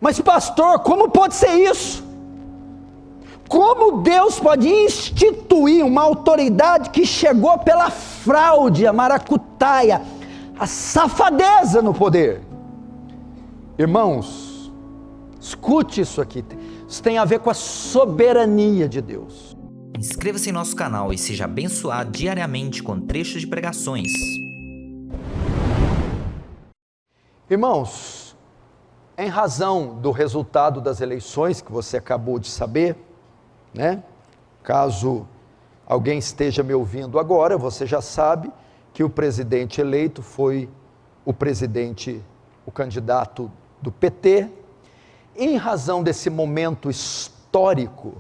Mas pastor, como pode ser isso? Como Deus pode instituir uma autoridade que chegou pela fraude, a maracutaia, a safadeza no poder? Irmãos, escute isso aqui, isso tem a ver com a soberania de Deus. Inscreva-se em nosso canal e seja abençoado diariamente com trechos de pregações. Irmãos, em razão do resultado das eleições que você acabou de saber, né? Caso alguém esteja me ouvindo agora, você já sabe que o presidente eleito foi o candidato do PT. Em razão desse momento histórico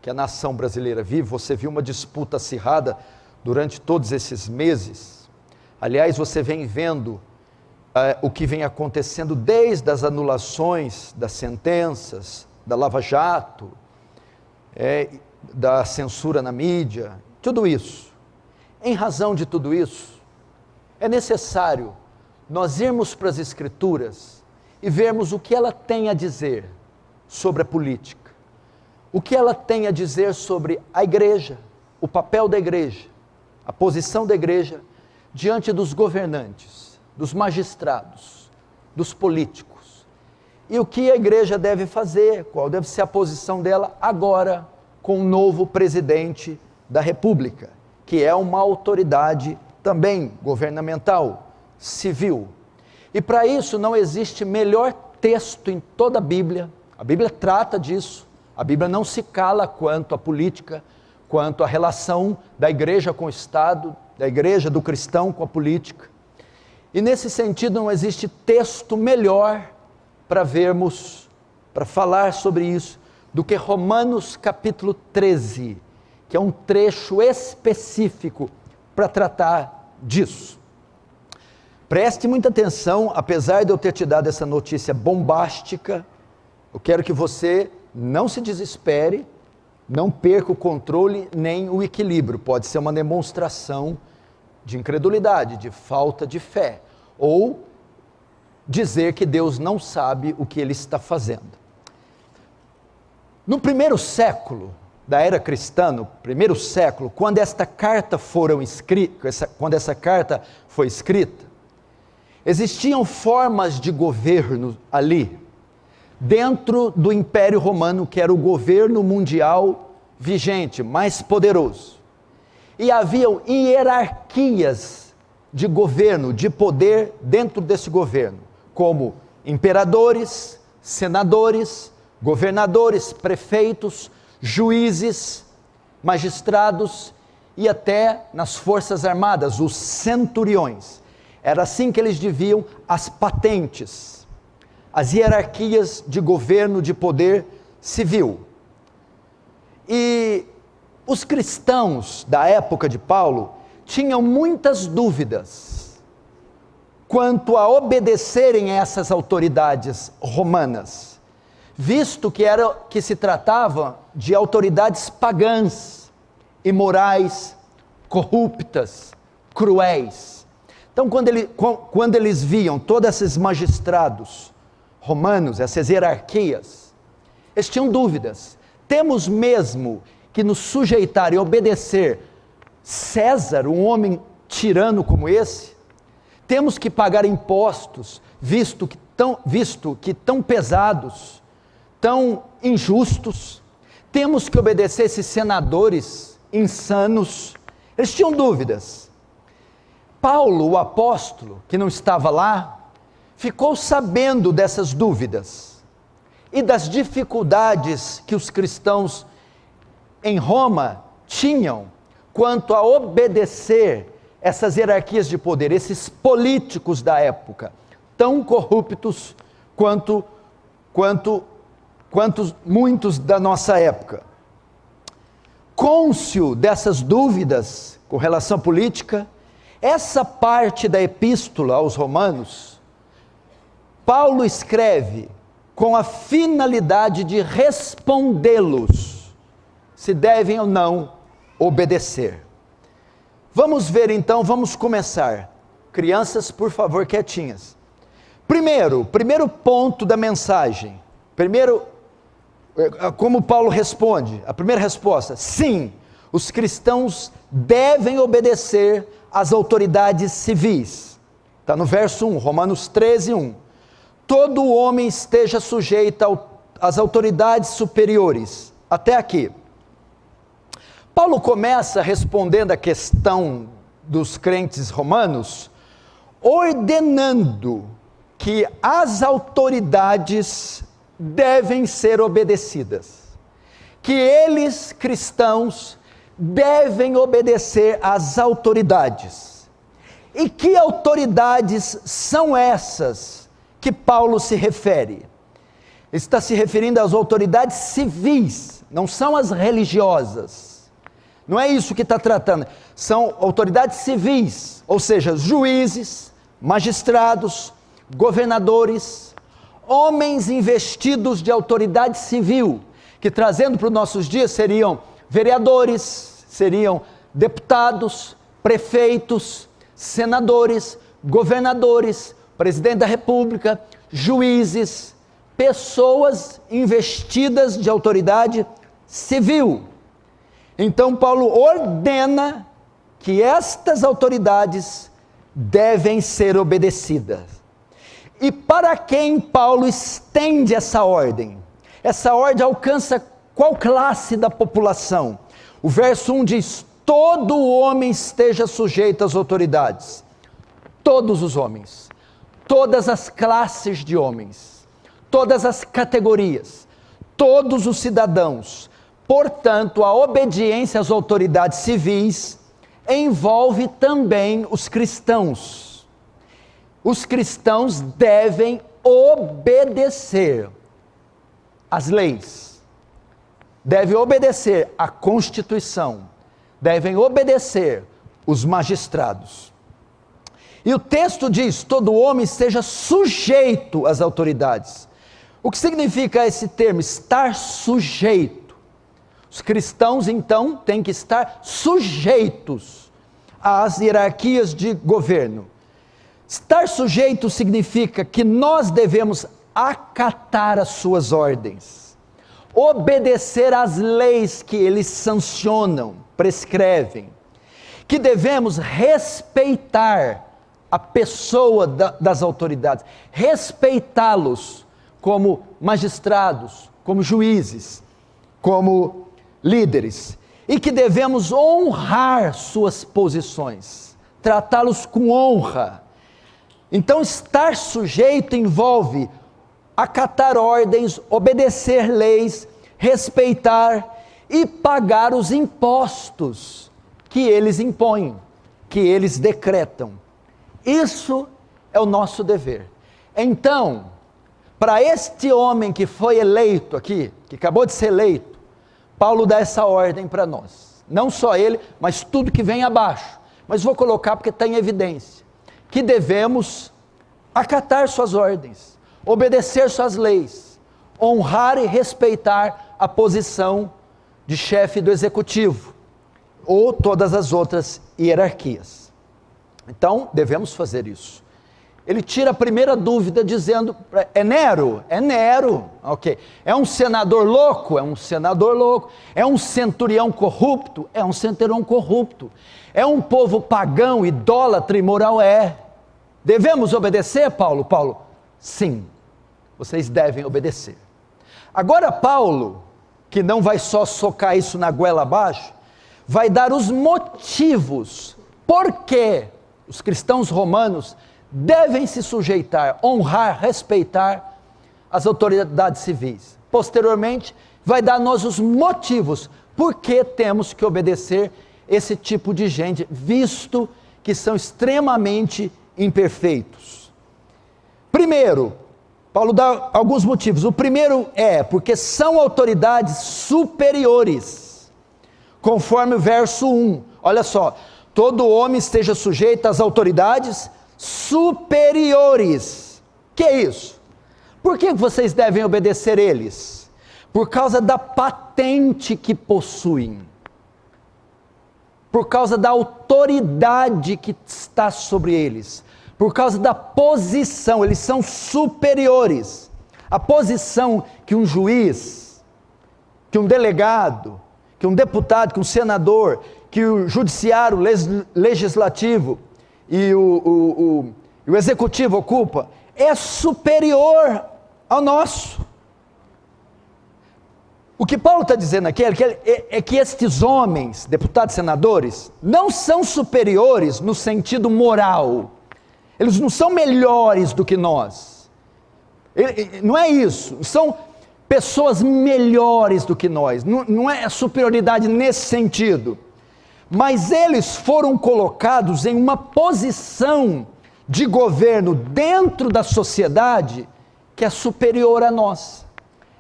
que a nação brasileira vive, você viu uma disputa acirrada durante todos esses meses. Aliás, você vem vendo o que vem acontecendo desde as anulações das sentenças, da Lava Jato, da censura na mídia, tudo isso. Em razão de tudo isso, é necessário nós irmos para as Escrituras e vermos o que ela tem a dizer sobre a política, o que ela tem a dizer sobre a igreja, o papel da igreja, a posição da igreja diante dos governantes, dos magistrados, dos políticos, e o que a igreja deve fazer, qual deve ser a posição dela agora com o novo presidente da República, que é uma autoridade também governamental, civil. E para isso não existe melhor texto em toda a Bíblia trata disso, a Bíblia não se cala quanto à política, quanto à relação da igreja com o Estado, da igreja do cristão com a política. E nesse sentido não existe texto melhor para vermos, para falar sobre isso, do que Romanos capítulo 13, que é um trecho específico para tratar disso. Preste muita atenção, apesar de eu ter te dado essa notícia bombástica, eu quero que você não se desespere, não perca o controle nem o equilíbrio. Pode ser uma demonstração de incredulidade, de falta de fé, ou dizer que Deus não sabe o que Ele está fazendo. No primeiro século da era cristã, no primeiro século, quando essa carta foi escrita, existiam formas de governo ali, dentro do Império Romano, que era o governo mundial vigente, mais poderoso. E haviam hierarquias de governo, de poder dentro desse governo, como imperadores, senadores, governadores, prefeitos, juízes, magistrados e até nas forças armadas, os centuriões. Era assim que eles dividiam as patentes, as hierarquias de governo, de poder civil. E os cristãos da época de Paulo tinham muitas dúvidas quanto a obedecerem a essas autoridades romanas, visto que se tratava de autoridades pagãs, imorais, corruptas, cruéis. Então, quando eles viam todos esses magistrados romanos, essas hierarquias, eles tinham dúvidas. Temos mesmo que nos sujeitar e obedecer César, um homem tirano como esse? Temos que pagar impostos, visto que tão pesados, tão injustos? Temos que obedecer esses senadores insanos? Eles tinham dúvidas. Paulo, o apóstolo, que não estava lá, ficou sabendo dessas dúvidas e das dificuldades que os cristãos em Roma tinham quanto a obedecer essas hierarquias de poder, esses políticos da época, tão corruptos quanto muitos da nossa época. Cônscio dessas dúvidas com relação à política, essa parte da epístola aos Romanos, Paulo escreve com a finalidade de respondê-los se devem ou não obedecer. Vamos ver então, vamos começar. Crianças, por favor, quietinhas. Primeiro ponto da mensagem. Como Paulo responde, a primeira resposta: sim, os cristãos devem obedecer às autoridades civis. Está no verso 1, Romanos 13, 1. Todo homem esteja sujeito às autoridades superiores. Até aqui. Paulo começa respondendo a questão dos crentes romanos, ordenando que as autoridades devem ser obedecidas, que eles, cristãos, devem obedecer às autoridades. E que autoridades são essas que Paulo se refere? Está se referindo às autoridades civis, não são as religiosas. Não é isso que está tratando, são autoridades civis, ou seja, juízes, magistrados, governadores, homens investidos de autoridade civil, que trazendo para os nossos dias seriam vereadores, seriam deputados, prefeitos, senadores, governadores, presidente da república, juízes, pessoas investidas de autoridade civil. Então Paulo ordena que estas autoridades devem ser obedecidas. E para quem Paulo estende essa ordem? Essa ordem alcança qual classe da população? O verso 1 diz: todo homem esteja sujeito às autoridades. Todos os homens, todas as classes de homens, todas as categorias, todos os cidadãos. Portanto, a obediência às autoridades civis envolve também os cristãos. Os cristãos devem obedecer às leis, devem obedecer à Constituição, devem obedecer os magistrados. E o texto diz: todo homem esteja sujeito às autoridades. O que significa esse termo, estar sujeito? Os cristãos, então, têm que estar sujeitos às hierarquias de governo. Estar sujeito significa que nós devemos acatar as suas ordens, obedecer às leis que eles sancionam, prescrevem, que devemos respeitar a pessoa das autoridades, respeitá-los como magistrados, como juízes, como líderes, e que devemos honrar suas posições, tratá-los com honra. Então, estar sujeito envolve acatar ordens, obedecer leis, respeitar e pagar os impostos que eles impõem, que eles decretam. Isso é o nosso dever. Então, para este homem que foi eleito aqui, que acabou de ser eleito, Paulo dá essa ordem para nós, não só ele, mas tudo que vem abaixo, mas vou colocar porque está em evidência, que devemos acatar suas ordens, obedecer suas leis, honrar e respeitar a posição de chefe do executivo, ou todas as outras hierarquias. Então, devemos fazer isso. Ele tira a primeira dúvida dizendo: é Nero? É Nero, ok. É um senador louco? É um senador louco. É um centurião corrupto? É um centurião corrupto. É um povo pagão, idólatra e imoral? É. Devemos obedecer, Paulo? Paulo, sim, vocês devem obedecer. Agora Paulo, que não vai só socar isso na goela abaixo, vai dar os motivos por que os cristãos romanos devem se sujeitar, honrar, respeitar as autoridades civis. Posteriormente, vai dar a nós os motivos por que temos que obedecer esse tipo de gente, visto que são extremamente imperfeitos. Primeiro, Paulo dá alguns motivos. O primeiro é porque são autoridades superiores, conforme o verso 1. Olha só: todo homem esteja sujeito às autoridades superiores. Que é isso? Por que vocês devem obedecer eles? Por causa da patente que possuem, por causa da autoridade que está sobre eles, por causa da posição, eles são superiores. A posição que um juiz, que um delegado, que um deputado, que um senador, que o judiciário, legislativo e o executivo ocupa, é superior ao nosso. O que Paulo está dizendo aqui é que estes homens, deputados e senadores, não são superiores no sentido moral. Eles não são melhores do que nós. Não é isso. São pessoas melhores do que nós. Não é superioridade nesse sentido. Mas eles foram colocados em uma posição de governo dentro da sociedade que é superior a nós.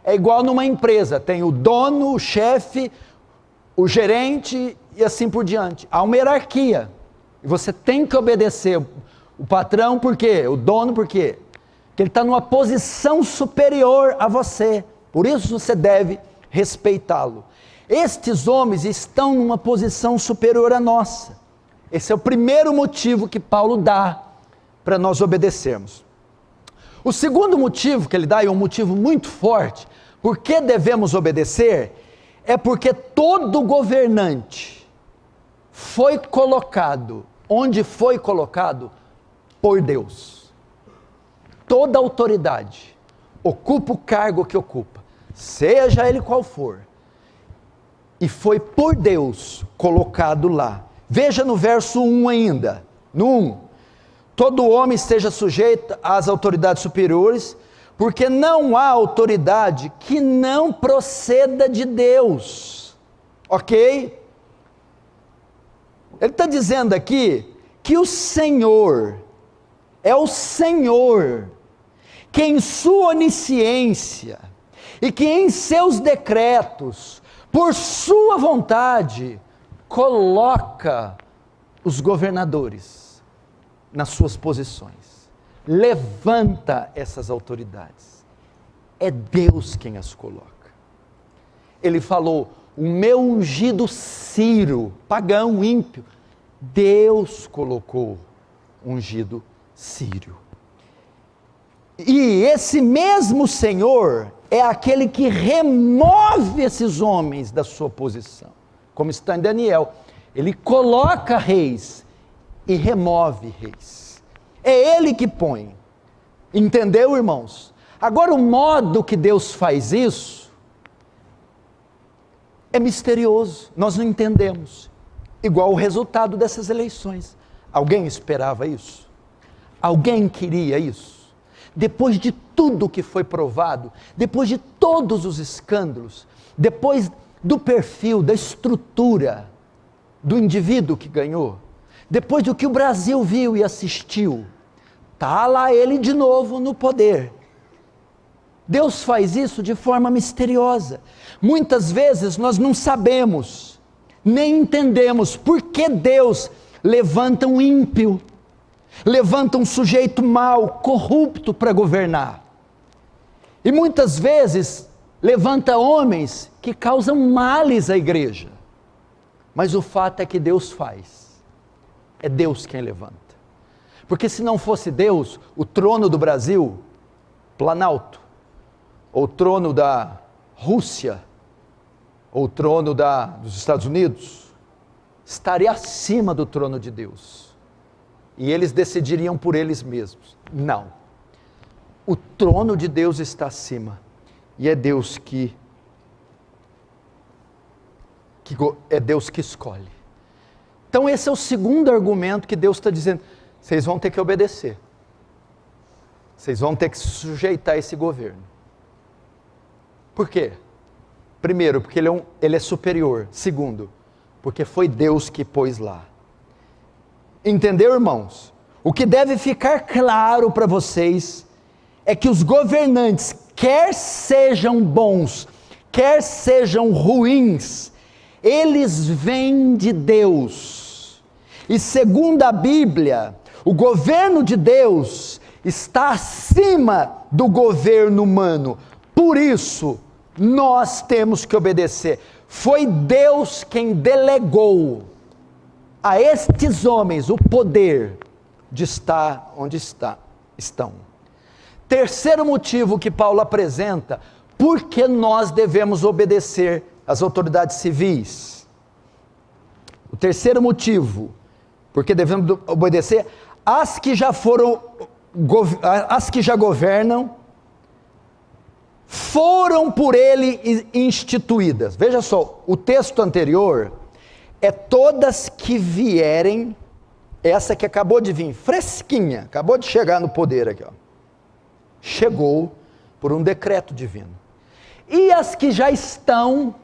É igual numa empresa, tem o dono, o chefe, o gerente e assim por diante. Há uma hierarquia, e você tem que obedecer o patrão, por quê? O dono, por quê? Porque ele está numa posição superior a você, por isso você deve respeitá-lo. Estes homens estão numa posição superior à nossa. Esse é o primeiro motivo que Paulo dá para nós obedecermos. O segundo motivo que ele dá, e um motivo muito forte, por que devemos obedecer, é porque todo governante foi colocado, onde foi colocado? Por Deus. Toda autoridade ocupa o cargo que ocupa, seja ele qual for, e foi por Deus colocado lá. Veja no verso 1 ainda, no 1, todo homem esteja sujeito às autoridades superiores, porque não há autoridade que não proceda de Deus, ok? Ele está dizendo aqui que o Senhor, é o Senhor, que em sua onisciência, e que em seus decretos, por sua vontade, coloca os governadores nas suas posições, levanta essas autoridades, é Deus quem as coloca. Ele falou, o meu ungido Ciro, pagão, ímpio, Deus colocou ungido Ciro. E esse mesmo Senhor é aquele que remove esses homens da sua posição, como está em Daniel, ele coloca reis e remove reis, é ele que põe, entendeu, irmãos? Agora o modo que Deus faz isso, é misterioso, nós não entendemos, igual o resultado dessas eleições. Alguém esperava isso? Alguém queria isso? Depois de tudo que foi provado, depois de todos os escândalos, depois do perfil, da estrutura do indivíduo que ganhou, depois do que o Brasil viu e assistiu, está lá ele de novo no poder. Deus faz isso de forma misteriosa. Muitas vezes nós não sabemos, nem entendemos por que Deus levanta um ímpio, levanta um sujeito mau, corrupto para governar. E muitas vezes levanta homens que causam males à igreja. Mas o fato é que Deus faz. É Deus quem levanta. Porque se não fosse Deus, o trono do Brasil, Planalto, ou o trono da Rússia, ou o trono dos Estados Unidos, estaria acima do trono de Deus. E eles decidiriam por eles mesmos. Não. O trono de Deus está acima. E é Deus que escolhe. Então esse é o segundo argumento que Deus está dizendo. Vocês vão ter que obedecer. Vocês vão ter que se sujeitar a esse governo. Por quê? Primeiro, porque ele é superior. Segundo, porque foi Deus que pôs lá. Entendeu, irmãos? O que deve ficar claro para vocês é que os governantes, quer sejam bons, quer sejam ruins, eles vêm de Deus. E segundo a Bíblia, o governo de Deus está acima do governo humano. Por isso, nós temos que obedecer. Foi Deus quem delegou a estes homens o poder de estar onde estão. Terceiro motivo que Paulo apresenta, por que nós devemos obedecer às autoridades civis. O terceiro motivo, porque devemos obedecer às que já governam, foram por ele instituídas. Veja só, o texto anterior é todas que vierem, essa que acabou de vir, fresquinha, acabou de chegar no poder aqui, ó. Chegou por um decreto divino. E as que já estão,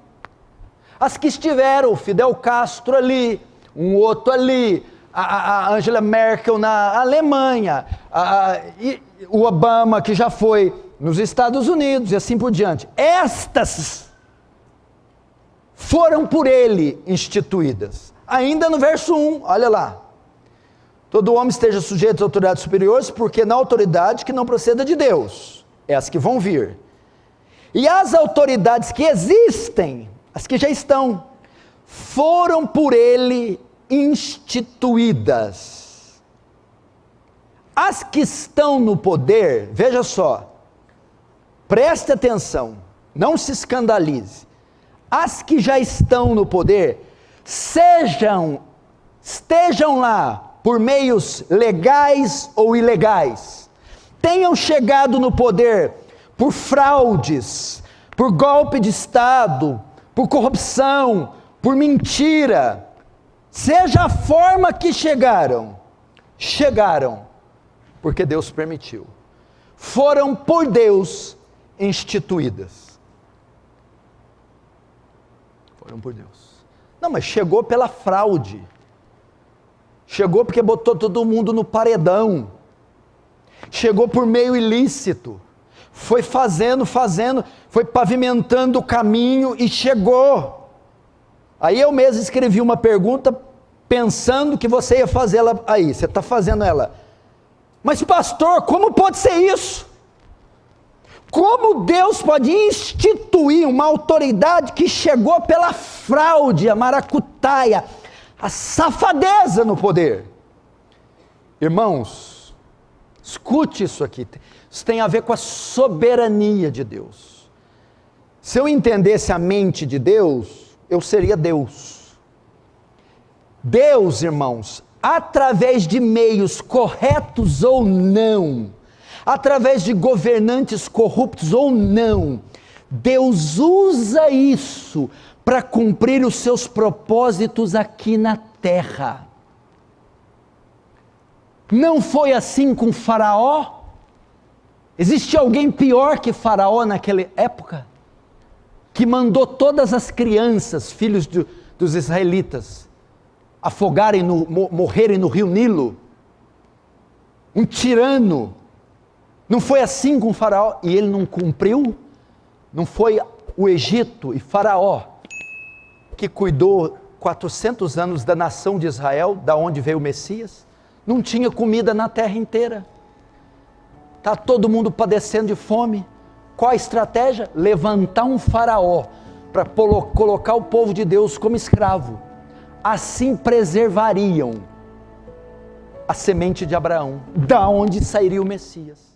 as que estiveram, o Fidel Castro ali, um outro ali, a Angela Merkel na Alemanha, e o Obama que já foi nos Estados Unidos e assim por diante. Estas foram por ele instituídas. Ainda no verso 1, olha lá. Todo homem esteja sujeito às autoridades superiores, porque na autoridade que não proceda de Deus, é as que vão vir. E as autoridades que existem, as que já estão, foram por ele instituídas. As que estão no poder, veja só, preste atenção, não se escandalize. As que já estão no poder, estejam lá por meios legais ou ilegais, tenham chegado no poder por fraudes, por golpe de Estado, por corrupção, por mentira, seja a forma que chegaram porque Deus permitiu, foram por Deus instituídas. Foram por Deus. Não, mas chegou pela fraude, chegou porque botou todo mundo no paredão, chegou por meio ilícito, foi fazendo, foi pavimentando o caminho e chegou. Aí eu mesmo escrevi uma pergunta pensando que você ia fazer ela aí, você está fazendo ela. Mas pastor, como pode ser isso? Como Deus pode instituir uma autoridade que chegou pela fraude, a maracutaia, a safadeza no poder? Irmãos, escute isso aqui, isso tem a ver com a soberania de Deus. Se eu entendesse a mente de Deus, eu seria Deus. Deus, irmãos, através de meios corretos ou não, através de governantes corruptos ou não, Deus usa isso para cumprir os seus propósitos aqui na terra. Não foi assim com Faraó? Existe alguém pior que Faraó naquela época? Que mandou todas as crianças, filhos dos israelitas, afogarem, morrerem no rio Nilo? Um tirano. Não foi assim com Faraó? E ele não cumpriu? Não foi o Egito e Faraó que cuidou 400 anos da nação de Israel, da onde veio o Messias? Não tinha comida na terra inteira. Está todo mundo padecendo de fome. Qual a estratégia? Levantar um faraó para colocar o povo de Deus como escravo. Assim preservariam a semente de Abraão, da onde sairia o Messias.